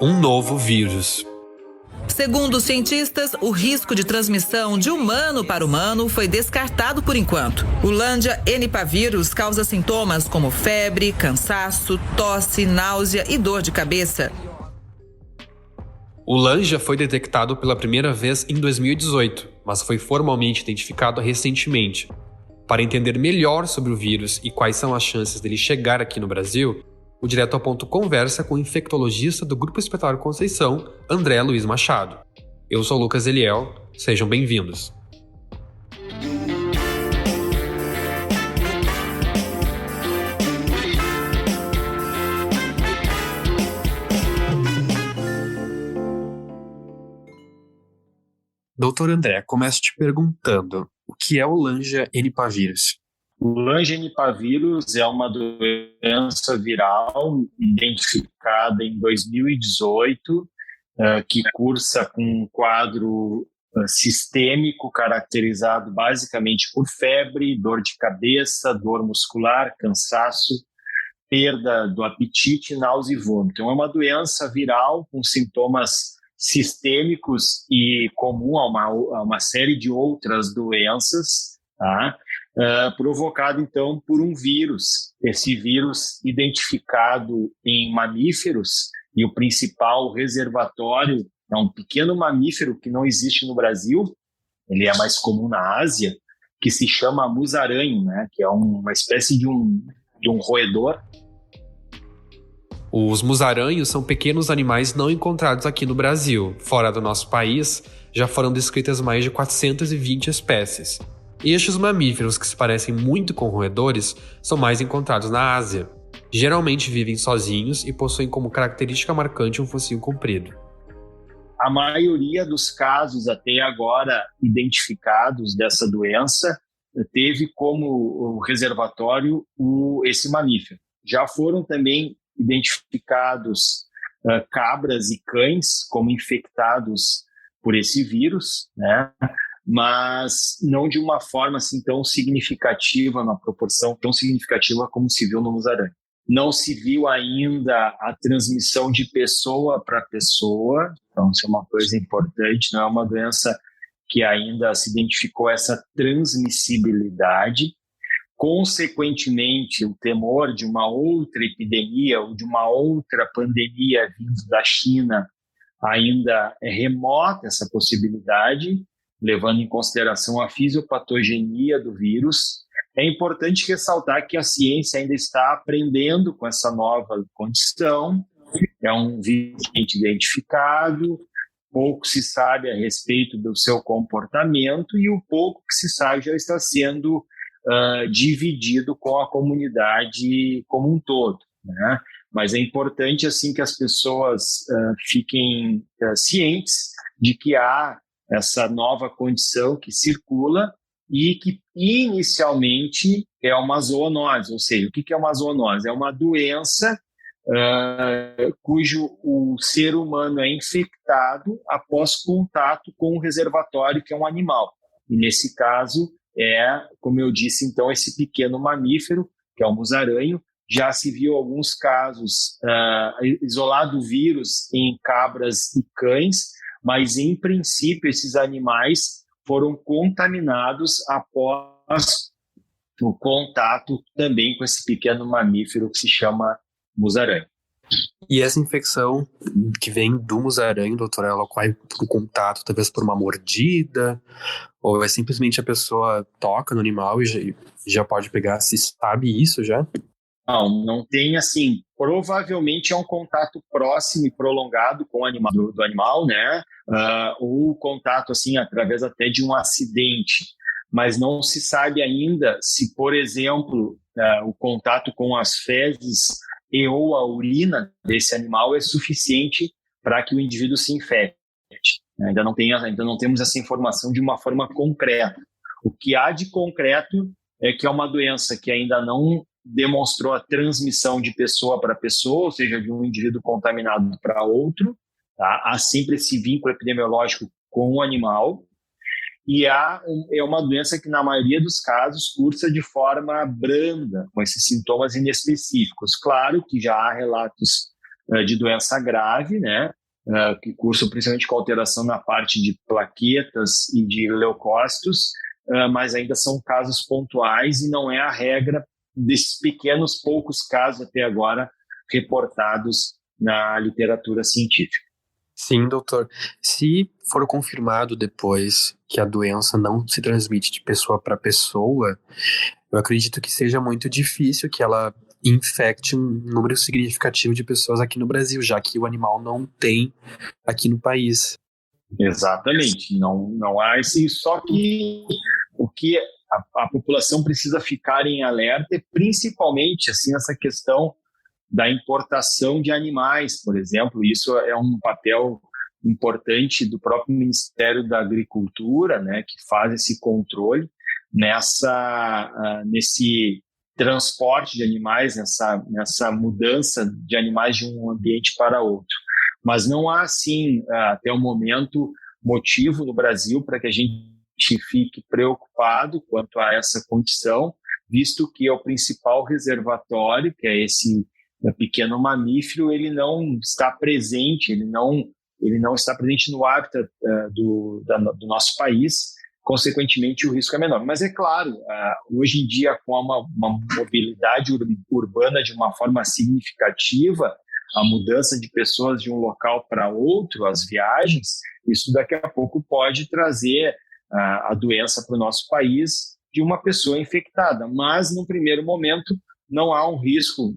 um novo vírus. Segundo os cientistas, o risco de transmissão de humano para humano foi descartado por enquanto. O Lambda Henipavírus causa sintomas como febre, cansaço, tosse, náusea e dor de cabeça. O Lambda foi detectado pela primeira vez em 2018, mas foi formalmente identificado recentemente. Para entender melhor sobre o vírus e quais são as chances dele chegar aqui no Brasil, o Direto ao Ponto conversa com o infectologista do Grupo Hospitalar Conceição, André Luiz Machado. Eu sou Lucas Eliel, sejam bem-vindos. Doutor André, começo te perguntando, o que é o Lambda Henipavírus? O Lambda Henipavírus é uma doença viral identificada em 2018, que cursa com um quadro sistêmico caracterizado basicamente por febre, dor de cabeça, dor muscular, cansaço, perda do apetite, náusea e vômito. Então, é uma doença viral com sintomas sistêmicos e comum a uma série de outras doenças, tá? Provocado, então, por um vírus. Esse vírus identificado em mamíferos, e o principal reservatório é um pequeno mamífero que não existe no Brasil, ele é mais comum na Ásia, que se chama musaranho, né? Que é uma espécie de um roedor. Os musaranhos são pequenos animais não encontrados aqui no Brasil. Fora do nosso país, já foram descritas mais de 420 espécies. E estes mamíferos, que se parecem muito com roedores, são mais encontrados na Ásia. Geralmente vivem sozinhos e possuem como característica marcante um focinho comprido. A maioria dos casos até agora identificados dessa doença teve como reservatório esse mamífero. Já foram também identificados cabras e cães como infectados por esse vírus, né? Mas não de uma forma assim tão significativa, uma proporção tão significativa como se viu no musaranho. Não se viu ainda a transmissão de pessoa para pessoa, então isso é uma coisa importante, não é uma doença que ainda se identificou essa transmissibilidade. Consequentemente, o temor de uma outra epidemia ou de uma outra pandemia vindo da China ainda é remota essa possibilidade, levando em consideração a fisiopatogenia do vírus. É importante ressaltar que a ciência ainda está aprendendo com essa nova condição. É um vírus identificado, pouco se sabe a respeito do seu comportamento e o pouco que se sabe já está sendo dividido com a comunidade como um todo, né? Mas é importante assim que as pessoas fiquem cientes de que há essa nova condição que circula e que inicialmente é uma zoonose. Ou seja, o que é uma zoonose? É uma doença cujo o ser humano é infectado após contato com um reservatório que é um animal. E nesse caso como eu disse, então, esse pequeno mamífero, que é o musaranho. Já se viu alguns casos isolado o vírus em cabras e cães, mas, em princípio, esses animais foram contaminados após o contato também com esse pequeno mamífero que se chama musaranho. E essa infecção que vem do musaranho, doutor, ela ocorre por contato, talvez por uma mordida, ou é simplesmente a pessoa toca no animal e já pode pegar? Se sabe isso já? Não tem assim. Provavelmente é um contato próximo e prolongado com o animal, do animal, né? Ou contato assim através até de um acidente. Mas não se sabe ainda se, por exemplo, o contato com as fezes e ou a urina desse animal é suficiente para que o indivíduo se infecte. Ainda não temos essa informação de uma forma concreta. O que há de concreto é que é uma doença que ainda não demonstrou a transmissão de pessoa para pessoa, ou seja, de um indivíduo contaminado para outro. Tá? Há sempre esse vínculo epidemiológico com o animal. E é uma doença que, na maioria dos casos, cursa de forma branda, com esses sintomas inespecíficos. Claro que já há relatos de doença grave, né, que cursam principalmente com alteração na parte de plaquetas e de leucócitos, mas ainda são casos pontuais e não é a regra desses pequenos, poucos casos até agora reportados na literatura científica. Sim, doutor. Se for confirmado depois que a doença não se transmite de pessoa para pessoa, eu acredito que seja muito difícil que ela infecte um número significativo de pessoas aqui no Brasil, já que o animal não tem aqui no país. Exatamente, não há esse, só que o que a população precisa ficar em alerta é principalmente assim, essa questão da importação de animais, por exemplo. Isso é um papel importante do próprio Ministério da Agricultura, né, que faz esse controle nesse transporte de animais, nessa mudança de animais de um ambiente para outro. Mas não há, assim, até o momento, motivo no Brasil para que a gente fique preocupado quanto a essa condição, visto que é o principal reservatório, que é esse pequeno mamífero, ele não está presente, ele não está presente no hábitat do nosso país, consequentemente o risco é menor. Mas é claro, hoje em dia, com uma mobilidade urbana de uma forma significativa, a mudança de pessoas de um local para outro, as viagens, isso daqui a pouco pode trazer a doença para o nosso país de uma pessoa infectada. Mas, no primeiro momento, não há um risco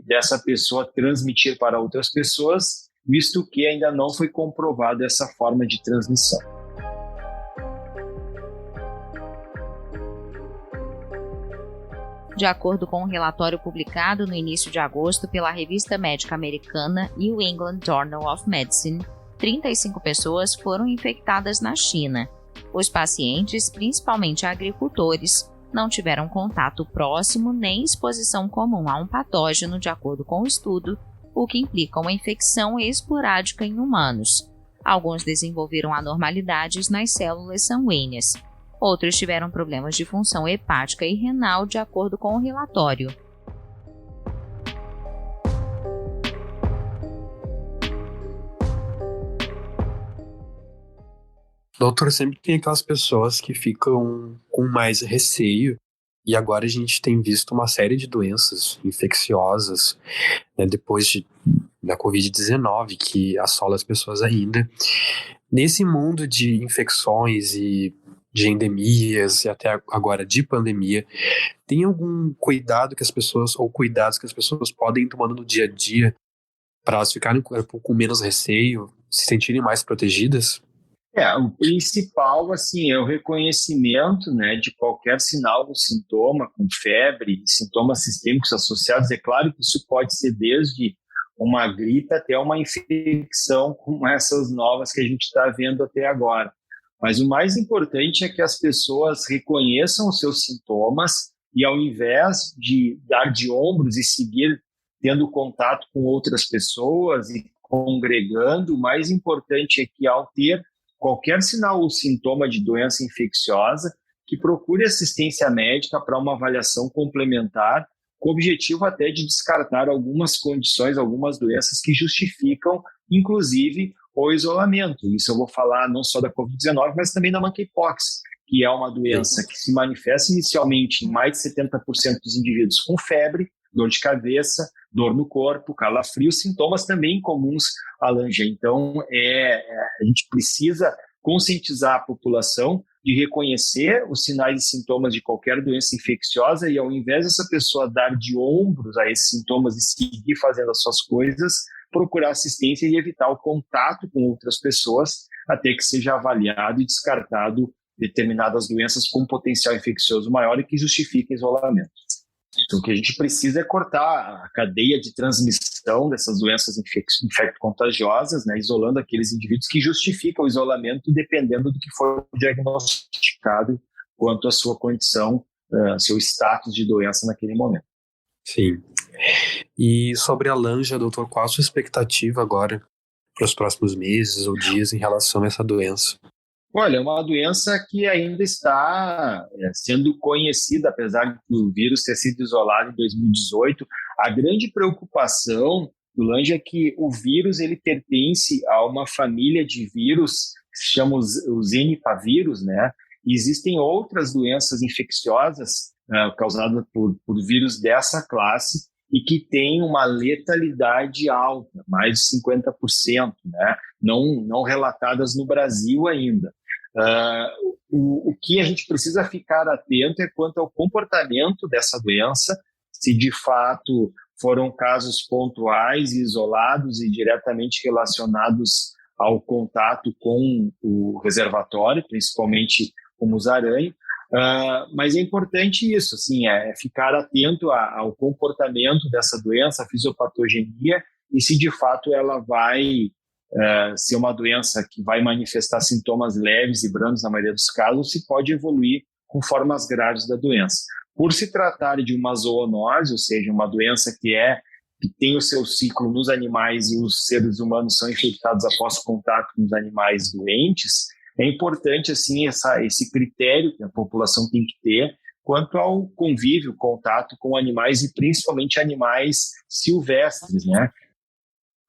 dessa pessoa transmitir para outras pessoas, visto que ainda não foi comprovada essa forma de transmissão. De acordo com um relatório publicado no início de agosto pela revista médica americana New England Journal of Medicine, 35 pessoas foram infectadas na China. Os pacientes, principalmente agricultores, não tiveram contato próximo nem exposição comum a um patógeno, de acordo com o estudo, o que implica uma infecção esporádica em humanos. Alguns desenvolveram anormalidades nas células sanguíneas. Outros tiveram problemas de função hepática e renal, de acordo com o relatório. Doutor, sempre tem aquelas pessoas que ficam com mais receio, e agora a gente tem visto uma série de doenças infecciosas, né, depois da Covid-19, que assola as pessoas ainda. Nesse mundo de infecções e de endemias, e até agora de pandemia, tem algum cuidado que as pessoas, ou cuidados que as pessoas podem ir tomando no dia a dia para elas ficarem com menos receio, se sentirem mais protegidas? O principal, assim, é o reconhecimento, né, de qualquer sinal ou sintoma, com febre, sintomas sistêmicos associados. É claro que isso pode ser desde uma gripe até uma infecção como essas novas que a gente está vendo até agora. Mas o mais importante é que as pessoas reconheçam os seus sintomas e, ao invés de dar de ombros e seguir tendo contato com outras pessoas e congregando, o mais importante é que, ao ter qualquer sinal ou sintoma de doença infecciosa, que procure assistência médica para uma avaliação complementar, com o objetivo até de descartar algumas condições, algumas doenças que justificam, inclusive, o isolamento. Isso eu vou falar não só da Covid-19, mas também da monkeypox, que é uma doença que se manifesta inicialmente em mais de 70% dos indivíduos com febre, dor de cabeça, dor no corpo, calafrio, sintomas também comuns à LANJA. Então, a gente precisa conscientizar a população de reconhecer os sinais e sintomas de qualquer doença infecciosa e, ao invés dessa pessoa dar de ombros a esses sintomas e seguir fazendo as suas coisas, procurar assistência e evitar o contato com outras pessoas até que seja avaliado e descartado determinadas doenças com potencial infeccioso maior e que justifiquem isolamento. Então, o que a gente precisa é cortar a cadeia de transmissão dessas doenças infecto-contagiosas, né, isolando aqueles indivíduos que justificam o isolamento dependendo do que for diagnosticado quanto à sua condição, seu status de doença naquele momento. Sim. E sobre a LANJA, doutor, qual a sua expectativa agora para os próximos meses ou dias em relação a essa doença? Olha, é uma doença que ainda está sendo conhecida, apesar do vírus ter sido isolado em 2018. A grande preocupação do Lange é que o vírus ele pertence a uma família de vírus que se chama os enipavírus, né? E existem outras doenças infecciosas causadas por vírus dessa classe e que têm uma letalidade alta, mais de 50%, né? Não relatadas no Brasil ainda. O que a gente precisa ficar atento é quanto ao comportamento dessa doença, se de fato foram casos pontuais e isolados e diretamente relacionados ao contato com o reservatório, principalmente com musaraña. Mas é importante isso, assim, ficar atento ao comportamento dessa doença, a fisiopatogenia, e se de fato ela vai ser uma doença que vai manifestar sintomas leves e brandos na maioria dos casos, se pode evoluir com formas graves da doença. Por se tratar de uma zoonose, ou seja, uma doença que tem o seu ciclo nos animais e os seres humanos são infectados após contato com os animais doentes, é importante assim, esse critério que a população tem que ter quanto ao convívio, contato com animais e principalmente animais silvestres, né?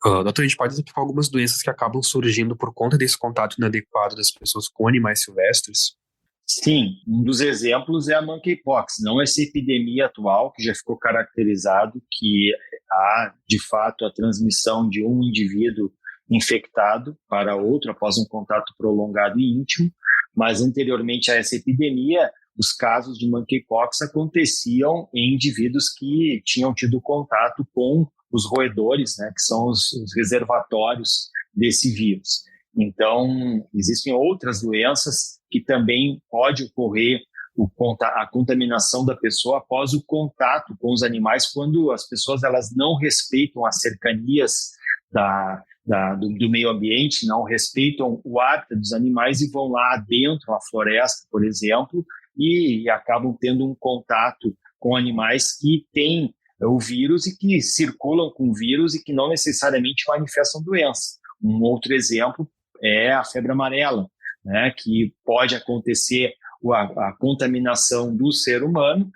Doutor, a gente pode exemplificar algumas doenças que acabam surgindo por conta desse contato inadequado das pessoas com animais silvestres? Sim, um dos exemplos é a monkeypox, não essa epidemia atual, que já ficou caracterizado que há, de fato, a transmissão de um indivíduo infectado para outro após um contato prolongado e íntimo, mas anteriormente a essa epidemia, os casos de monkeypox aconteciam em indivíduos que tinham tido contato com os roedores, né, que são os reservatórios desse vírus. Então, existem outras doenças que também pode ocorrer a contaminação da pessoa após o contato com os animais, quando as pessoas elas não respeitam as cercanias do meio ambiente, não respeitam o hábitat dos animais e vão lá dentro da floresta, por exemplo, e acabam tendo um contato com animais que têm o vírus e que circulam com o vírus e que não necessariamente manifestam doença. Um outro exemplo é a febre amarela, né, que pode acontecer a contaminação do ser humano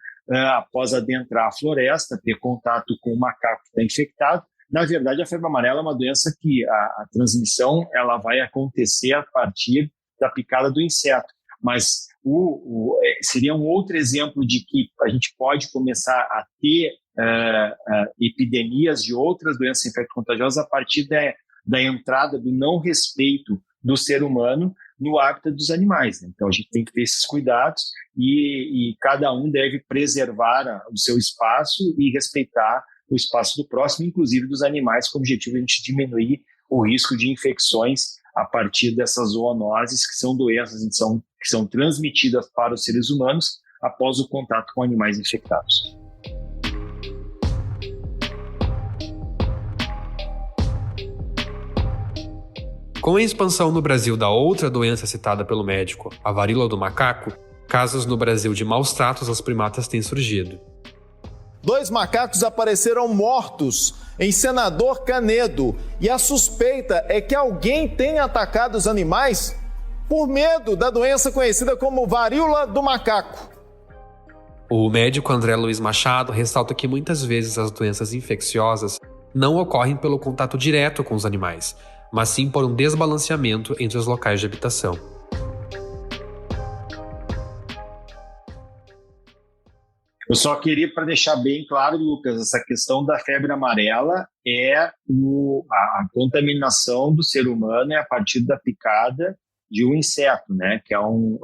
após adentrar a floresta, ter contato com o macaco que está infectado. Na verdade, a febre amarela é uma doença que a transmissão ela vai acontecer a partir da picada do inseto, mas seria um outro exemplo de que a gente pode começar a ter epidemias de outras doenças infecto-contagiosas a partir da entrada do não respeito do ser humano no hábitat dos animais, né? Então a gente tem que ter esses cuidados e cada um deve preservar o seu espaço e respeitar o espaço do próximo, inclusive dos animais, com o objetivo de a gente diminuir o risco de infecções a partir dessas zoonoses, que são doenças que são transmitidas para os seres humanos após o contato com animais infectados. Com a expansão no Brasil da outra doença citada pelo médico, a varíola do macaco, casos no Brasil de maus tratos aos primatas têm surgido. 2 macacos apareceram mortos em Senador Canedo e a suspeita é que alguém tenha atacado os animais por medo da doença conhecida como varíola do macaco. O médico André Luiz Machado ressalta que muitas vezes as doenças infecciosas não ocorrem pelo contato direto com os animais, mas sim por um desbalanceamento entre os locais de habitação. Eu só queria, para deixar bem claro, Lucas, essa questão da febre amarela é a contaminação do ser humano a partir da picada de um inseto, né, que é um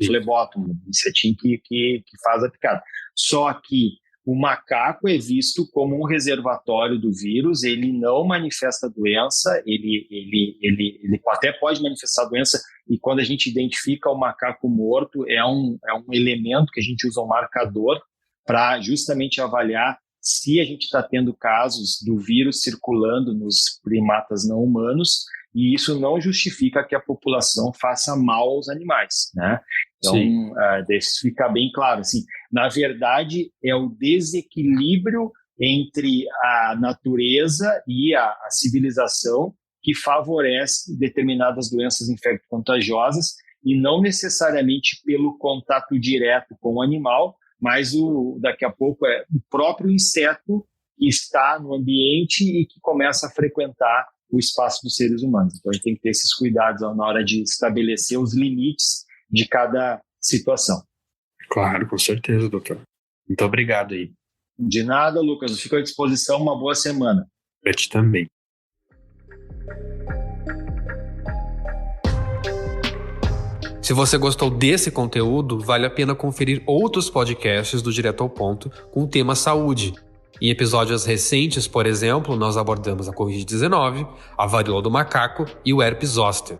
flebótomo, um insetinho que faz a picada. Só que o macaco é visto como um reservatório do vírus, ele não manifesta doença, ele até pode manifestar doença, e quando a gente identifica o macaco morto, é um elemento que a gente usa um marcador para justamente avaliar se a gente está tendo casos do vírus circulando nos primatas não humanos, e isso não justifica que a população faça mal aos animais, né? Então, deve ficar bem claro, assim, na verdade, é o desequilíbrio entre a natureza e a civilização que favorece determinadas doenças infecto-contagiosas e não necessariamente pelo contato direto com o animal, mas daqui a pouco é o próprio inseto que está no ambiente e que começa a frequentar o espaço dos seres humanos. Então, a gente tem que ter esses cuidados na hora de estabelecer os limites de cada situação. Claro, com certeza, doutor. Muito obrigado aí. De nada, Lucas. Eu fico à disposição. Uma boa semana. Para ti também. Se você gostou desse conteúdo, vale a pena conferir outros podcasts do Direto ao Ponto com o tema saúde. Em episódios recentes, por exemplo, nós abordamos a Covid-19, a varíola do macaco e o herpes zoster.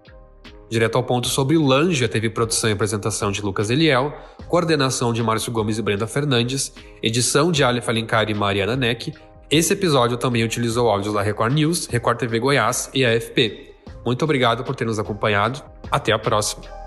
Direto ao Ponto sobre Lângia teve produção e apresentação de Lucas Eliel, coordenação de Márcio Gomes e Brenda Fernandes, edição de Aleph Alencar e Mariana Neck. Esse episódio também utilizou áudios da Record News, Record TV Goiás e AFP. Muito obrigado por ter nos acompanhado. Até a próxima.